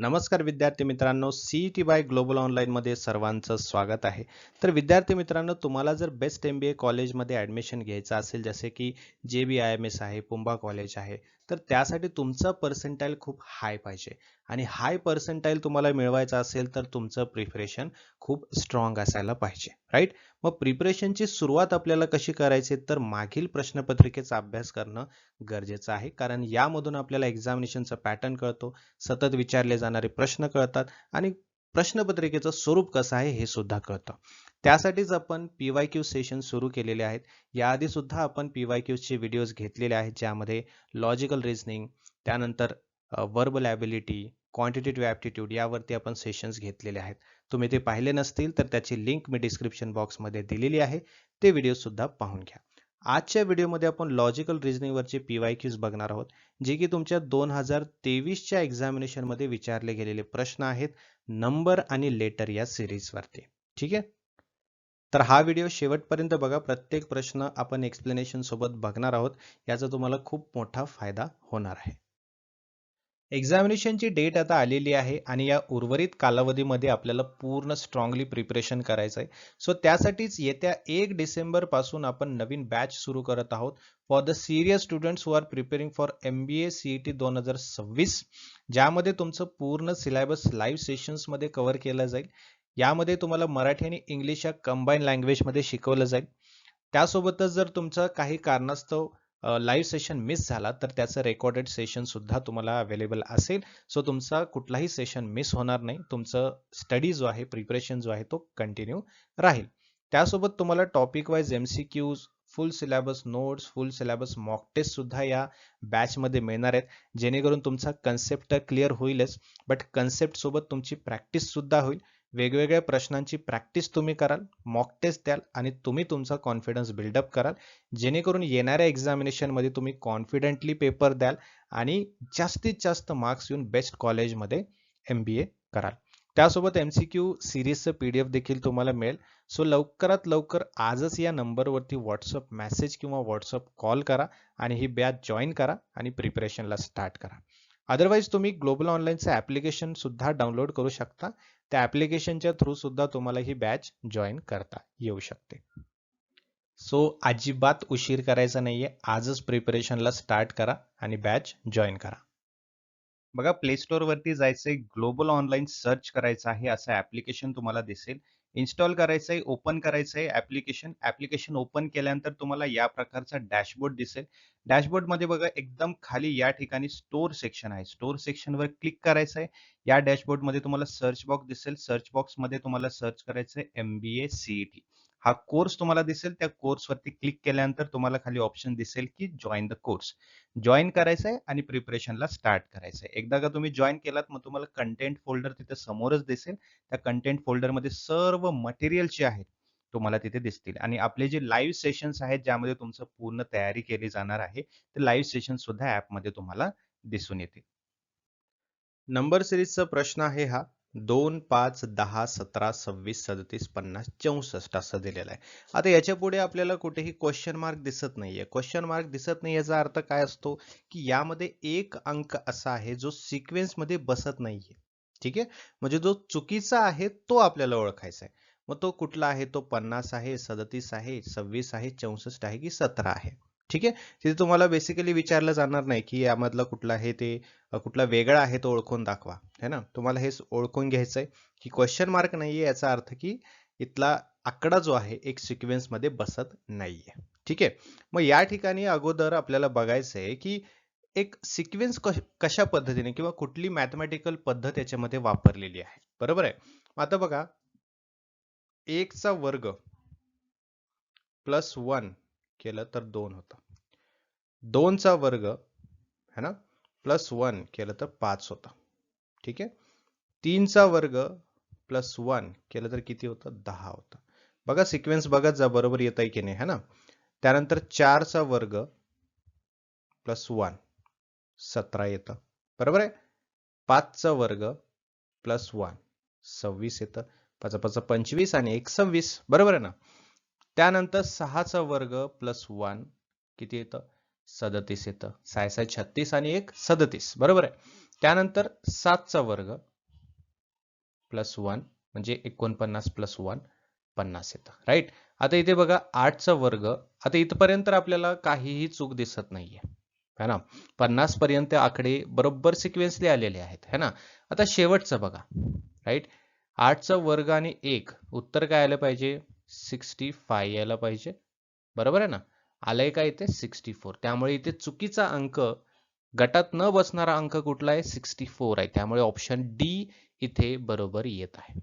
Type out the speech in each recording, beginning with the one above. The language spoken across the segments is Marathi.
नमस्कार विद्यार्थी मित्रांनो, सीईटी बाय ग्लोबल ऑनलाईन मध्ये सर्वांचं स्वागत आहे. तर विद्यार्थी मित्रांनो, तुम्हाला जर बेस्ट एमबीए कॉलेजमध्ये ऍडमिशन घ्यायचं असेल, जसे की JBIMS आहे, पुंबा कॉलेज आहे, तर त्यासाठी तुमचं पर्सेंटाईल खूप हाय पाहिजे. आणि हाय पर्सेंटाईल तुम्हाला मिळवायचं असेल तर तुमचं प्रिपरेशन खूप स्ट्रॉंग असायला पाहिजे, राईट? मग प्रिपरेशनची सुरुवात आपल्याला कशी करायची, तर मागील प्रश्नपत्रिकेचा अभ्यास करणं गरजेचं आहे. कारण यामधून आपल्याला एक्झामिनेशनचा पॅटर्न कळतो, सतत विचारले जाणारे प्रश्न कळतात आणि प्रश्नपत्रिकेचं स्वरूप कसं आहे हे सुद्धा कळतं. त्यासाठीच आपण PYQ सेशन सुरू केलेले आहेत. याआधी सुद्धा आपण PYQचे व्हिडिओज घेतलेले आहेत, ज्यामध्ये लॉजिकल रिझनिंग, त्यानंतर वर्बल ॲबिलिटी, क्वांटिटेटिव्ह ॲप्टिट्यूड यावरती आपण सेशन्स घेतलेले आहेत. तुम्ही ते पाहिले नसतील तर त्याची लिंक मी डिस्क्रिप्शन बॉक्समध्ये दिलेली आहे. ते व्हिडिओ सुद्धा पाहून घ्या. आजच्या व्हिडिओमध्ये आपण लॉजिकल रिझनिंगवरचे PYQs बघणार आहोत, जे की तुमच्या 2023च्या एक्झामिनेशनमध्ये विचारले गेलेले प्रश्न आहेत, नंबर आणि लेटर या सिरीजवरती. ठीक आहे? तर हा व्हिडिओ शेवटपर्यंत बघा. प्रत्येक प्रश्न आपण एक्सप्लेनेशन सोबत बघणार आहोत. याचा तुम्हाला खूप मोठा फायदा होणार आहे. एक्झामिनेशनची डेट आता आलेली आहे आणि या उर्वरित कालावधीमध्ये आपल्याला पूर्ण स्ट्रॉंगली प्रिपरेशन करायचं आहे. सो त्यासाठीच येत्या 1 डिसेंबर पासून आपण नवीन बॅच सुरू करत आहोत for the serious students who are preparing for MBA CET 2026, ज्यामध्ये तुमचं पूर्ण सिलेबस लाईव्ह सेशन्समध्ये कव्हर केलं जाईल. यामध्ये तुम्हाला मराठी आणि इंग्लिश या कंबाईन लँग्वेजमध्ये शिकवलं जाईल. त्यासोबतच जर तुमचं काही कारणास्तव लाईव्ह सेशन मिस झाला तर त्याचं रेकॉर्डेड सेशन सुद्धा तुम्हाला अवेलेबल असेल. सो तुमचा कुठलाही सेशन मिस होणार नाही. तुमचं स्टडी जो आहे, प्रिपरेशन जो आहे तो कंटिन्यू राहील. त्यासोबत तुम्हाला topic wise MCQs, full syllabus notes, full syllabus mock test सुद्धा या बॅचमध्ये मिळणार आहेत, जेणेकरून तुमचा कन्सेप्ट तर क्लिअर होईलच, बट कन्सेप्ट सोबत तुमची प्रॅक्टिस सुद्धा होईल. वेगवेगळ्या प्रश्नांची प्रॅक्टिस तुम्ही कराल, मॉक टेस्ट द्याल आणि तुम्ही तुमचा कॉन्फिडन्स बिल्डअप कराल, जेणेकरून येणाऱ्या एक्झामिनेशनमध्ये तुम्ही कॉन्फिडेंटली पेपर द्याल आणि जास्तीत जास्त मार्क्स येऊन बेस्ट कॉलेजमध्ये MBA कराल. त्यासोबत MCQ सिरीजचं PDF देखील तुम्हाला मिळेल. सो लवकरात लवकर आजच या नंबरवरती व्हॉट्सअप मेसेज किंवा व्हॉट्सअप कॉल करा आणि ही बॅच जॉईन करा आणि प्रिपरेशनला स्टार्ट करा. अदरवाईज तुम्ही ग्लोबल ऑनलाईनचं ॲप्लिकेशन सुद्धा डाउनलोड करू शकता. त्या ॲप्लिकेशनच्या थ्रू सुद्धा तुम्हाला ही बॅच जॉईन करता येऊ शकते. सो अजिबात उशीर करायचा नाहीये. आजच प्रिपरेशनला स्टार्ट करा आणि बॅच जॉईन करा. बघा, प्ले स्टोअर वरती जायचंय, ग्लोबल ऑनलाईन सर्च करायचं आहे, असं ऍप्लिकेशन तुम्हाला दिसेल. इन्स्टॉल करायचंय, ओपन करायचंय ऍप्लिकेशन. ऍप्लिकेशन ओपन केल्यानंतर तुम्हाला या प्रकारचा डॅशबोर्ड दिसेल. डॅशबोर्ड मध्ये बघा, एकदम खाली या ठिकाणी स्टोअर सेक्शन आहे. स्टोअर सेक्शनवर क्लिक करायचंय. या डॅशबोर्ड मध्ये तुम्हाला सर्च बॉक्स दिसेल. सर्च बॉक्स मध्ये तुम्हाला सर्च करायचंय MBA CET. हा कोर्स तुम्हाला दिसेल. त्या कोर्सवरती क्लिक केल्यानंतर तुम्हाला खाली ऑप्शन दिसेल की जॉईन द कोर्स. जॉईन करायचंय आणि प्रिपरेशनला स्टार्ट करायचंय. एकदा का तुम्ही जॉईन केलात, मग तुम्हाला कंटेंट फोल्डर तिथे समोरच दिसेल. त्या कंटेंट फोल्डरमध्ये सर्व मटेरियल जे आहेत तुम्हाला तिथे दिसतील आणि आपले जे लाईव्ह सेशन्स आहेत, ज्यामध्ये तुमचं पूर्ण तयारी केली जाणार आहे, ते लाईव्ह सेशन सुद्धा ऍपमध्ये तुम्हाला दिसून येतील. नंबर सिरीजचा प्रश्न आहे हा. 2, 5, 10, 17, 26, 37, 50, 64 असं दिलेला आहे. आता याच्या पुढे आपल्याला कुठेही क्वेश्चन मार्क दिसत नाहीये. क्वेश्चन मार्क दिसत नाही याचा अर्थ काय असतो, की यामध्ये एक अंक असा आहे जो सिक्वेन्स मध्ये बसत नाहीये. ठीक आहे? म्हणजे जो चुकीचा आहे तो आपल्याला ओळखायचा आहे. मग तो कुठला आहे? तो 50 आहे, 37 आहे, 26 आहे, 64 आहे की 17 आहे. ठीक आहे? तिथे तुम्हाला बेसिकली विचारलं जाणार नाही की यामधला कुठला आहे, ते कुठला वेगळा आहे तो ओळखून दाखवा, है ना? तुम्हाला हे ओळखून घ्यायचंय की क्वेश्चन मार्क नाहीये याचा अर्थ की इथला आकडा जो आहे एक सिक्वेन्स मध्ये बसत नाहीये. ठीक आहे? मग या ठिकाणी अगोदर आपल्याला बघायचंय की एक सिक्वेन्स कशा पद्धतीने किंवा कुठली मॅथमॅटिकल पद्धत याच्यामध्ये वापरलेली आहे. बरोबर आहे? मग आता बघा, 1 चा वर्ग प्लस 1 केलं तर 2 होतं. 2 चा वर्ग, है ना, प्लस 1 केलं तर 5 होतं. ठीक आहे? 3 चा वर्ग प्लस 1 केलं तर किती होतं? 10 होतं. बघा, सिक्वेन्स बघत जा, बरोबर येत आहे की नाही, है ना? त्यानंतर 4 चा वर्ग प्लस 1 17 येतं. बरोबर आहे? 5 चा वर्ग प्लस 1 26 येतं. 5 5 25 आणि 1 26. बरोबर आहे ना? त्यानंतर 6 चा वर्ग प्लस 1 किती येतं? 37 येतं. 6 6 36 आणि 1 37. बरोबर आहे? त्यानंतर 7 चा वर्ग +1 म्हणजे 49 + 1 50 येतं, राईट. आता इथे बघा 8चा वर्ग. आता इथपर्यंत आपल्याला काहीही चूक दिसत नाहीये, है ना. 50 पर्यंत आकडे बरोबर सिक्वेन्सली आलेले आहेत, है ना. आता शेवटचं बघा, राईट. 8चा वर्ग आणि 1 उत्तर काय आलं पाहिजे? 65 यायला पाहिजे, बरोबर आहे ना. आलंय का इथे? 64. त्यामुळे इथे चुकीचा अंक, गटात न बसणारा अंक कुठला आहे? 64 आहे. त्यामुळे ऑप्शन डी इथे बरोबर येत आहे.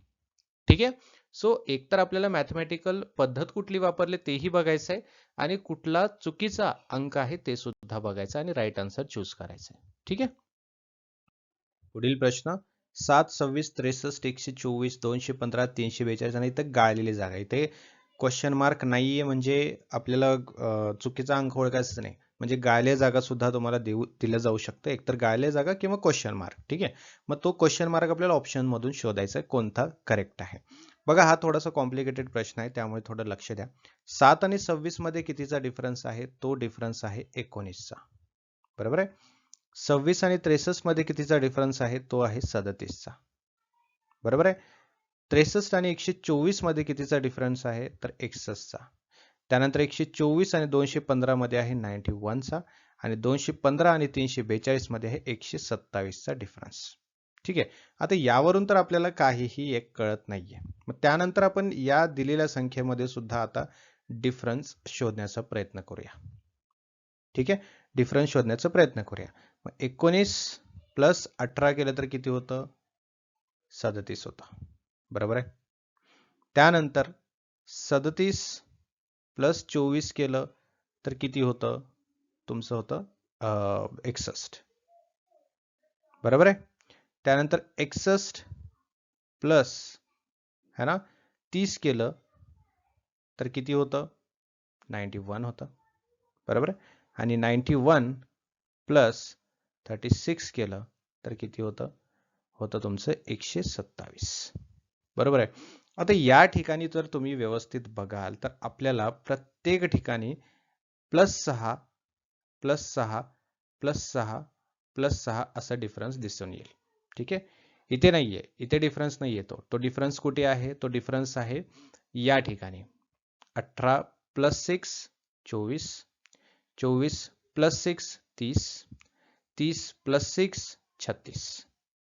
ठीक आहे. सो एकतर आपल्याला मॅथमॅटिकल पद्धत कुठली वापरली तेही बघायचं आहे आणि कुठला चुकीचा अंक आहे ते सुद्धा बघायचं आणि राईट आन्सर चूज करायचं आहे. ठीक आहे. पुढील प्रश्न 7, 26, 63, 124, 215, 342 आणि इथं गाळलेली जागा. इथे क्वेश्चन मार्क नाहीये म्हणजे आपल्याला चुकीचा अंक ओळखायचा नाही. म्हणजे गाळलेल्या जागा सुद्धा तुम्हाला दिल्या जाऊ शकतं, एकतर गाळलेल्या जागा किंवा क्वेश्चन मार्क. ठीक आहे. मग तो क्वेश्चन मार्क आपल्याला ऑप्शन मधून शोधायचा आहे कोणता करेक्ट आहे. बघा हा थोडासा कॉम्प्लिकेटेड प्रश्न आहे, त्यामुळे थोडं लक्ष द्या. 7 आणि 26 मध्ये कितीचा डिफरन्स आहे? तो डिफरन्स आहे 19चा, बरोबर आहे. 26 आणि 63 मध्ये कितीचा डिफरन्स आहे? तो आहे 37चा, बरोबर आहे. 63 आणि 124 मध्ये कितीचा डिफरन्स आहे? तर 61चा. त्यानंतर 124 आणि 215 मध्ये आहे 91चा आणि 215 आणि 342 मध्ये आहे 127चा डिफरन्स. ठीक आहे. आता यावरून तर आपल्याला काहीही एक कळत नाहीये. मग त्यानंतर आपण या दिलेल्या संख्येमध्ये सुद्धा आता डिफरन्स शोधण्याचा प्रयत्न करूया. ठीक आहे. डिफरन्स शोधण्याचा प्रयत्न करूया. मग 19 प्लस 18 केलं तर किती होतं? 37 होतं, बरोबर आहे. त्यानंतर 37 प्लस 24 केलं तर किती होतं? तुमचं होतं 61, बरोबर आहे. त्यानंतर 61 प्लस है ना 30 केलं तर किती होतं? 91 होतं, बरोबर आहे. आणि 91 प्लस 36 केलं तर किती होतं? होतं तुमचं 127, बरोबर आहे. आता या ठिकाणी जर तुम्ही व्यवस्थित बघाल तर आपल्याला प्रत्येक ठिकाणी +6 +6 +6 +6 असा डिफरन्स दिसून येईल. ठीक आहे. इथे नाहीये, इथे डिफरन्स नाही येतो. तो डिफरन्स कुठे आहे? तो डिफरन्स आहे या ठिकाणी 18 + 6 24, 24 + 6 30, 30 + 6 36,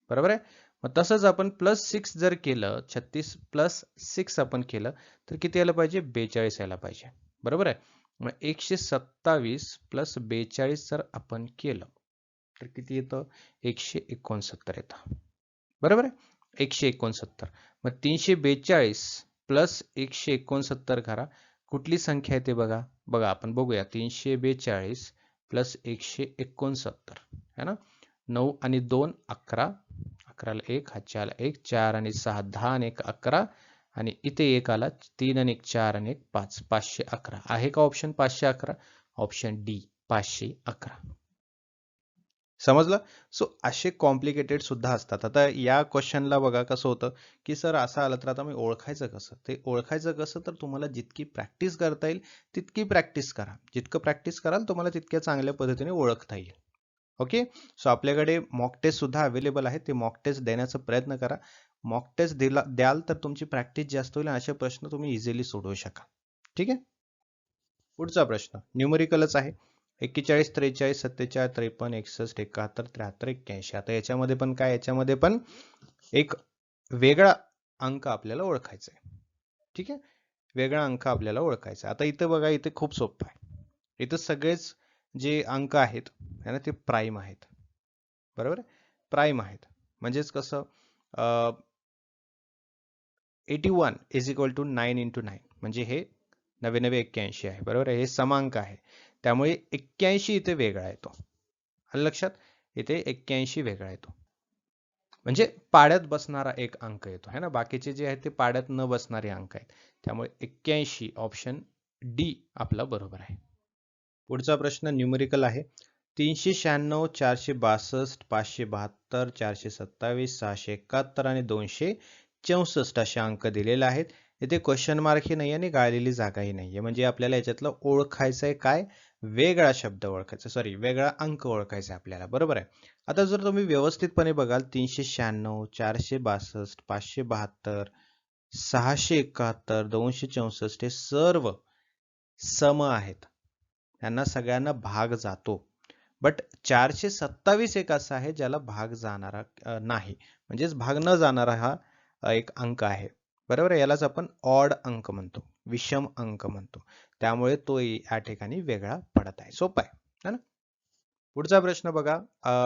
बरोबर आहे. मग तसंच आपण +6 जर केलं, 36 + 6 आपण केलं तर किती यायला पाहिजे? 42 यायला पाहिजे, बरोबर आहे. मग 127 + 42 जर आपण केलं तर किती येतं? 169 येतं, बरोबर आहे. 169. मग 342 + 169 करा. कुठली संख्या आहे ते बघा. बघा आपण बघूया. 342 + 169 है ना. 9 आणि 2 11, 11ला 1, हा 4ला 1, 4 आणि 6 10 आणि 1 11 आणि इथे 1 आला 3 आणि 1 4 आणि 1 5, 511 आहे का ऑप्शन 511? Option D 511. समजलं. सो असे कॉम्प्लिकेटेड सुद्धा असतात. आता या क्वेश्चनला बघा कसं होतं की सर असं आलं तर आता मी ओळखायचं कसं? ते ओळखायचं कसं तर तुम्हाला जितकी प्रॅक्टिस करता येईल तितकी प्रॅक्टिस करा. जितकं प्रॅक्टिस कराल तुम्हाला तितक्या चांगल्या पद्धतीने ओळखता येईल. ओके. सो आपल्याकडे मॉक टेस्ट सुद्धा अवेलेबल आहे. ते मॉक टेस्ट देण्याचा प्रयत्न करा. मॉक टेस्ट द्याल तर तुमची प्रॅक्टिस जास्त होईल आणि असे प्रश्न तुम्ही इझिली सोडवू शकाल. ठीक आहे. पुढचा प्रश्न न्यूमेरिकलच आहे. 41 43 47 53 61 71 73 81. आता याच्यामध्ये पण काय? याच्यामध्ये पण एक वेगळा अंक आपल्याला ओळखायचा आहे. ठीक आहे. वेगळा अंक आपल्याला ओळखायचा. आता इथं बघा, इथे खूप सोपं आहे. इथं सगळेच जे अंक आहेत है ना ते प्राईम आहेत, बरोबर आहे. प्राईम आहेत म्हणजेच कसं 81 इज इक्वल टू 9 × 9 म्हणजे हे 99 आहे, बरोबर आहे. हे समांक आहे त्यामुळे 81 इथे वेगळा येतो. आलं लक्षात? इथे 81 वेगळा येतो म्हणजे पाड्यात बसणारा एक अंक येतो है ना. बाकीचे जे आहेत ते पाड्यात न बसणारे अंक आहेत. त्यामुळे 81 ऑप्शन डी आपला बरोबर आहे. पुढचा प्रश्न न्यूमेरिकल आहे. 396 462 572 427 671 आणि 264 असे अंक दिलेले आहेत. इथे क्वेश्चन मार्कही नाही आणि गाळलेली जागाही नाहीये. म्हणजे आपल्याला याच्यातलं ओळखायचं आहे काय, वेगळा शब्द ओळखायचा, सॉरी वेगळा अंक ओळखायचा आहे आपल्याला, बरोबर आहे. आता जर तुम्ही व्यवस्थितपणे बघाल 396, 462, 572, 671, 264 हे सर्व सम आहेत. त्यांना सगळ्यांना भाग जातो. बट 427 एक असा आहे ज्याला भाग जाणारा नाही, म्हणजेच भाग न जाणारा हा एक अंक आहे, बरोबर आहे. यालाच आपण ऑड अंक म्हणतो, विषम अंक म्हणतो. त्यामुळे तो या ठिकाणी वेगळा पडत आहे. सोपा आहे है ना. पुढचा प्रश्न बघा,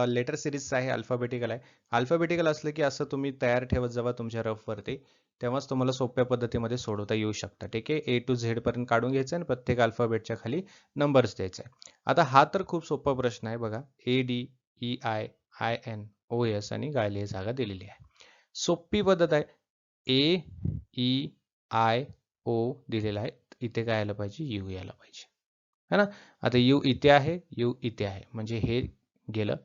लेटर सिरीजचा आहे, अल्फाबेटिकल आहे. अल्फाबेटिकल असलं की असं तुम्ही तयार ठेवत जावा तुमच्या रफवरती, तेव्हाच तुम्हाला सोप्या पद्धतीमध्ये सोडवता येऊ शकतं. ठीक आहे, A to Z पर्यंत काढून घ्यायचं आणि प्रत्येक अल्फाबेटच्या खाली नंबर्स द्यायचे. आता हा तर खूप सोपा प्रश्न आहे बघा. ADEIINOS आणि गाळलेली जागा दिलेली आहे. सोपी पद्धत आहे. AEIO दिलेला आहे, इथे काय आलं पाहिजे, U यायला पाहिजे है ना. आता U इथे आहे, U इथे आहे, म्हणजे हे गेलं,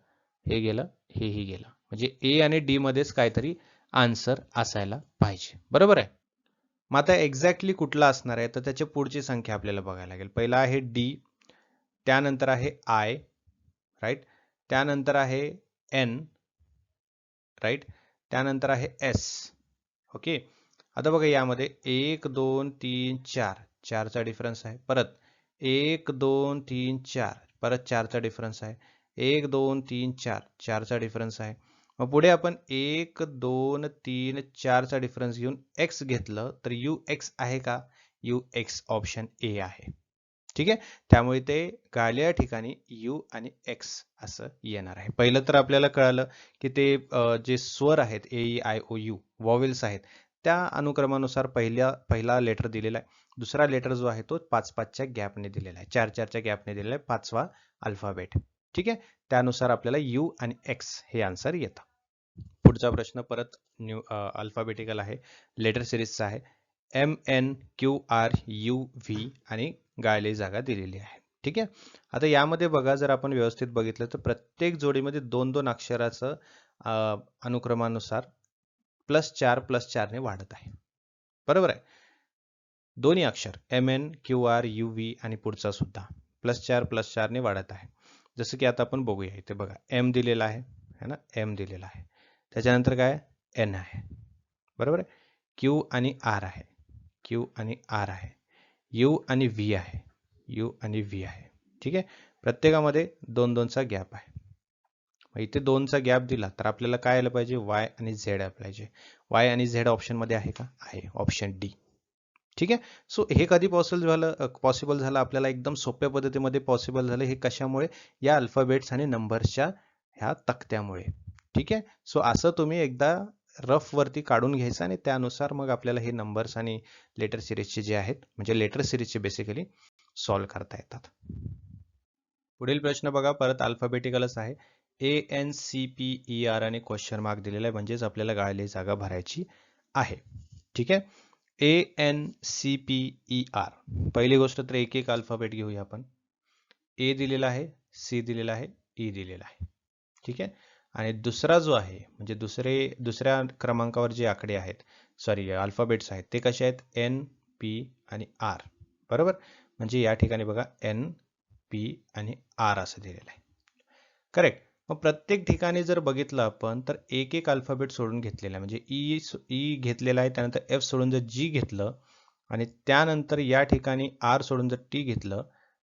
हे गेलं, हेही गेलं, म्हणजे A आणि D मध्येच काहीतरी आन्सर असायला पाहिजे, बरोबर आहे. मग आता एक्झॅक्टली कुठला असणार आहे, तर त्याच्या पुढची संख्या आपल्याला बघायला लागेल. पहिला आहे D, त्यानंतर आहे I, राईट, त्यानंतर आहे N, राईट, त्यानंतर आहे S. ओके, आता बघा यामध्ये 1 2 3 4, 4 चा डिफरन्स आहे. परत 1 2 3 4, परत 4 चा डिफरन्स आहे. 1 2 3 4, 4 चा डिफरन्स आहे. मग पुढे आपण 1 2 3 4 चा डिफरन्स घेऊन x घेतलं तर UX आहे का, UX ऑप्शन A आहे. ठीक आहे, त्यामुळे ते गाळलेल्या ठिकाणी U आणि X असं येणार आहे. पहिलं तर आपल्याला कळालं की ते जे स्वर आहेत AEIOU वॉवेल्स आहेत, त्या अनुक्रमानुसार पहिला लेटर दिलेला आहे. दुसरा लेटर जो आहे तो 5-5च्या गॅपने दिलेला आहे, 4-4च्या गॅपने दिलेला आहे, पाचवा अल्फाबेट. ठीक आहे, त्यानुसार आपल्याला U आणि X हे आन्सर येतं. पुढचा प्रश्न परत न्यू अल्फाबेटिकल आहे, लेटर सिरीजचा आहे. MNQRUV आणि गाळलेली जागा दिलेली आहे. ठीक आहे, आता यामध्ये बघा, जर आपण व्यवस्थित बघितलं तर प्रत्येक जोडीमध्ये 2-2 अक्षराचं अनुक्रमानुसार +4 ने वाढत आहे, बरोबर आहे. दोन्ही अक्षर MNQRUV आणि पुढचा सुद्धा +4 ने वाढत आहे. जसं की आता आपण बघूया, इथे बघा M दिलेला आहे है ना, M दिलेला आहे, त्याच्यानंतर काय N आहे, बरोबर आहे. Q आणि R आहे, Q आणि R आहे, U आणि V आहे, U आणि V आहे. ठीक आहे, प्रत्येकामध्ये 2-2चा गॅप आहे. इथे 2चा गॅप दिला तर आपल्याला काय आलं पाहिजे, Y आणि Z आलं पाहिजे. Y आणि Z ऑप्शन मध्ये आहे का, आहे, ऑप्शन D. ठीक आहे, सो हे कधी पॉसिबल झालं आपल्याला, एकदम सोप्या पद्धतीमध्ये पॉसिबल झालं. हे कशामुळे, या अल्फाबेट्स आणि नंबर्सच्या ह्या तक्त्यामुळे. ठीक आहे, सो असं तुम्ही एकदा रफ वरती काढून घ्यायचं आणि त्यानुसार मग आपल्याला हे नंबर्स आणि लेटर सिरीजचे जे आहेत, म्हणजे लेटर सिरीजचे बेसिकली सॉल्व्ह करता येतात. पुढील प्रश्न बघा, परत अल्फाबेटिकलच आहे. ANCPER आणि क्वेश्चन मार्क दिलेला आहे, म्हणजेच आपल्याला गाळलेली जागा भरायची आहे. ठीक आहे, ANCPER. पहिली गोष्ट तर एक एक अल्फाबेट घेऊया आपण. A दिलेला आहे, C दिलेला आहे, E दिलेला आहे. ठीक आहे, आणि दुसरा जो आहे, म्हणजे दुसऱ्या क्रमांकावर जे आकडे आहेत, सॉरी अल्फाबेट्स आहेत, ते कसे आहेत, N, P आणि R, बरोबर. म्हणजे या ठिकाणी बघा N, P आणि R असं दिलेलं आहे, करेक्ट. मग प्रत्येक ठिकाणी जर बघितलं आपण तर एक एक अल्फाबेट सोडून घेतलेला आहे, म्हणजे E घेतलेला आहे, त्यानंतर F सोडून जर G घेतलं आणि त्यानंतर या ठिकाणी R सोडून जर T घेतलं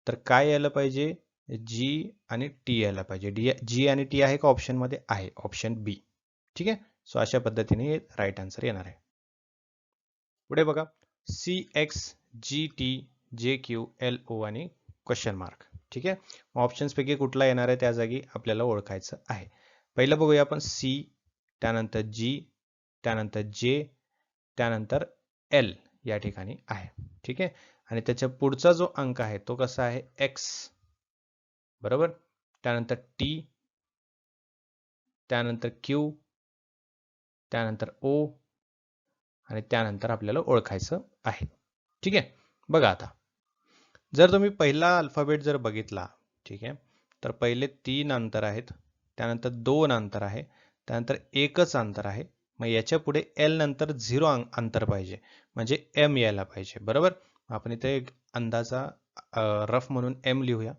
तर काय यायला पाहिजे, G आणि T यायला पाहिजे. G आणि T आहे का ऑप्शन मध्ये, आहे, ऑप्शन B. ठीक आहे, सो अशा पद्धतीने राईट आन्सर येणार आहे. पुढे बघा, CXGTJQLO आणि क्वेश्चन मार्क. ठीक आहे, ऑप्शन्स पैकी कुठला येणार आहे त्या जागी आपल्याला ओळखायचं आहे. पहिलं बघूया आपण C, त्यानंतर G, त्यानंतर J, त्यानंतर L या ठिकाणी आहे. ठीक आहे, आणि त्याच्या पुढचा जो अंक आहे तो कसा आहे, X, बरोबर. त्यानंतर T, त्यानंतर Q, त्यानंतर O आणि त्यानंतर आपल्याला ओळखायचं आहे. ठीक आहे, बघा आता जर तुम्ही पहिला अल्फाबेट जर बघितला, ठीक आहे, तर पहिले 3 अंतर आहेत, त्यानंतर 2 अंतर आहे, त्यानंतर एकच अंतर आहे, मग याच्या पुढे एल नंतर 0 अंतर पाहिजे, म्हणजे एम यायला पाहिजे. बरोबर, आपण इथे एक अंदाजा रफ म्हणून एम लिहूया.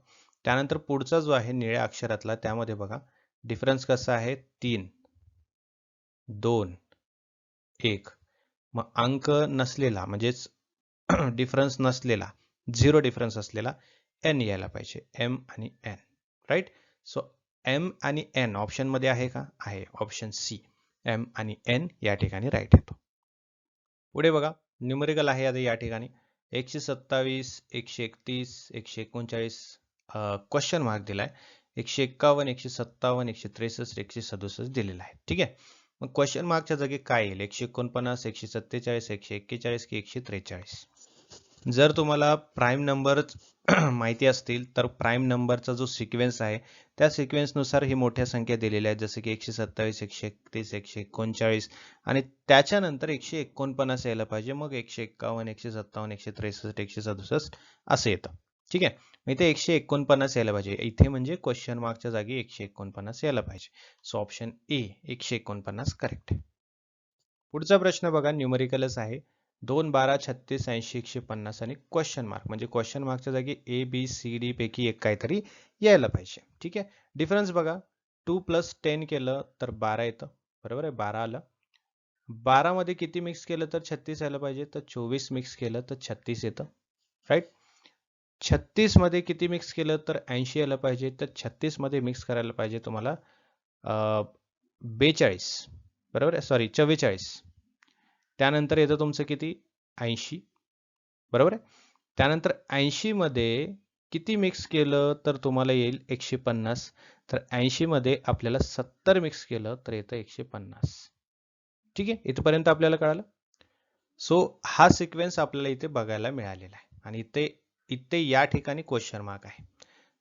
त्यानंतर पुढचा जो आहे निळ्या अक्षरातला, त्यामध्ये बघा डिफरन्स कसा आहे, 3 2 1. मग अंक नसलेला म्हणजेच डिफरन्स नसलेला, 0 डिफरन्स असलेला एन यायला पाहिजे, एम आणि एन. राईट. सो एम आणि एन ऑप्शन मध्ये आहे का, आहे, ऑप्शन सी, एम आणि एन या ठिकाणी राईट येतो. पुढे बघा न्यूमेरिकल आहे आता या ठिकाणी 127, 131, 139 क्वेश्चन मार्क दिलाय, 151, 157, 163, 167 दिलेला आहे. ठीक आहे. मग क्वेश्चन मार्कच्या जागी काय येईल, 149, 147, 141 की 143. जर तुम्हाला प्राईम नंबर माहिती असतील तर प्राईम नंबरचा जो सिक्वेन्स आहे त्या सिक्वेन्सनुसार ही मोठ्या संख्या दिलेल्या आहेत, जसे की 127, 131, 139 आणि त्याच्यानंतर 149 यायला पाहिजे, मग 151, 157, 163, 167 असं येतं. ठीक आहे. मग इथे 149 यायला पाहिजे, इथे म्हणजे क्वेश्चन मार्कच्या जागी 149 यायला पाहिजे. सो ऑप्शन ए 149 करेक्ट आहे. पुढचा प्रश्न बघा न्यूमेरिकलच आहे, 2, 12, 36, 80, 150 आणि क्वेश्चन मार्क, म्हणजे क्वेश्चन मार्कच्या जागी ए बी सी डी पैकी एक काहीतरी यायला पाहिजे. ठीक आहे. डिफरन्स बघा, 2 + 10 केलं तर 12 येतं, बरोबर आहे, 12 आलं. 12 मध्ये किती मिक्स केलं तर 36 यायला पाहिजे, तर 24 मिक्स केलं तर 36 येतं. राईट. 36 मध्ये किती मिक्स केलं तर 80 यायला पाहिजे, तर 36 मध्ये मिक्स करायला पाहिजे तुम्हाला 42, बरोबर आहे, सॉरी 44. त्यानंतर येतं तुमचं किती, 80, बरोबर आहे. त्यानंतर 80 मध्ये किती मिक्स केलं तर तुम्हाला येईल 150, तर 80 मध्ये आपल्याला 70 मिक्स केलं तर येतं 150. ठीक आहे, इथपर्यंत आपल्याला कळालं. सो हा सिक्वेन्स आपल्याला इथे बघायला मिळालेला आहे आणि इथे इथे या ठिकाणी क्वेश्चन मार्क आहे.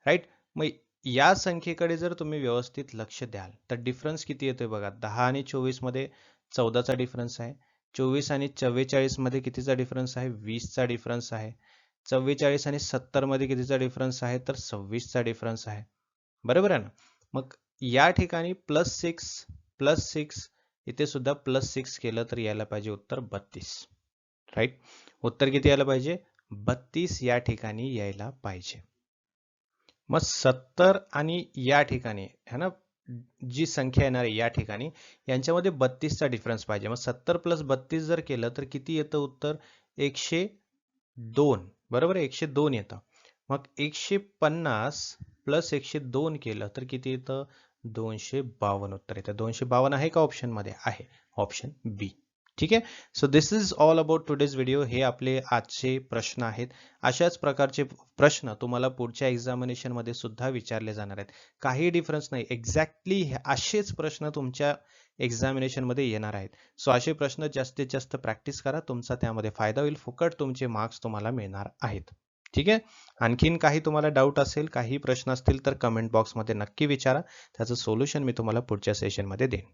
राईट. मग या संख्येकडे जर तुम्ही व्यवस्थित लक्ष द्याल तर डिफरन्स किती येतोय बघा, 10 आणि 24 मध्ये 14चा डिफरन्स आहे, 24 आणि 44 मध्ये कितीचा डिफरन्स आहे, 20चा डिफरन्स आहे, 44 आणि 70 मध्ये कितीचा डिफरन्स आहे, तर 26चा डिफरन्स आहे, बरोबर आहे ना. मग या ठिकाणी +6 इथे सुद्धा +6 केलं तर यायला पाहिजे उत्तर 32. राईट. उत्तर किती यायला पाहिजे, 32 या ठिकाणी यायला पाहिजे. मग 70 आणि या ठिकाणी है ना, जी संख्या येणार आहे या ठिकाणी यांच्यामध्ये 32चा डिफरन्स पाहिजे. मग 70 + 32 जर केलं तर किती येतं उत्तर, 102, बरोबर आहे, 102 येतं. मग 150 + 102 केलं तर किती येतं, 252 उत्तर येतं. 252 आहे का ऑप्शन मध्ये, आहे, ऑप्शन बी. ठीक आहे. So this is all about today's video. हे आपले आजचे प्रश्न आहेत. अशाच प्रकारचे प्रश्न तुम्हाला पुढच्या एक्झामिनेशन मध्ये सुद्धा विचारले जाणार आहेत. काही डिफरन्स नाही, एक्झॅक्टली असेच प्रश्न तुमच्या एक्झामिनेशन मध्ये येणार आहेत. सो असे प्रश्न जास्तीत जास्त प्रॅक्टिस करा, तुमचा त्यामध्ये फायदा होईल, फुकट तुमचे मार्क्स तुम्हाला मिळणार आहेत. ठीक आहे. आणखीन काही तुम्हाला डाऊट असेल, काही प्रश्न असतील तर कमेंट बॉक्समध्ये नक्की विचारा, त्याचं सोल्युशन मी तुम्हाला पुढच्या सेशनमध्ये देईन.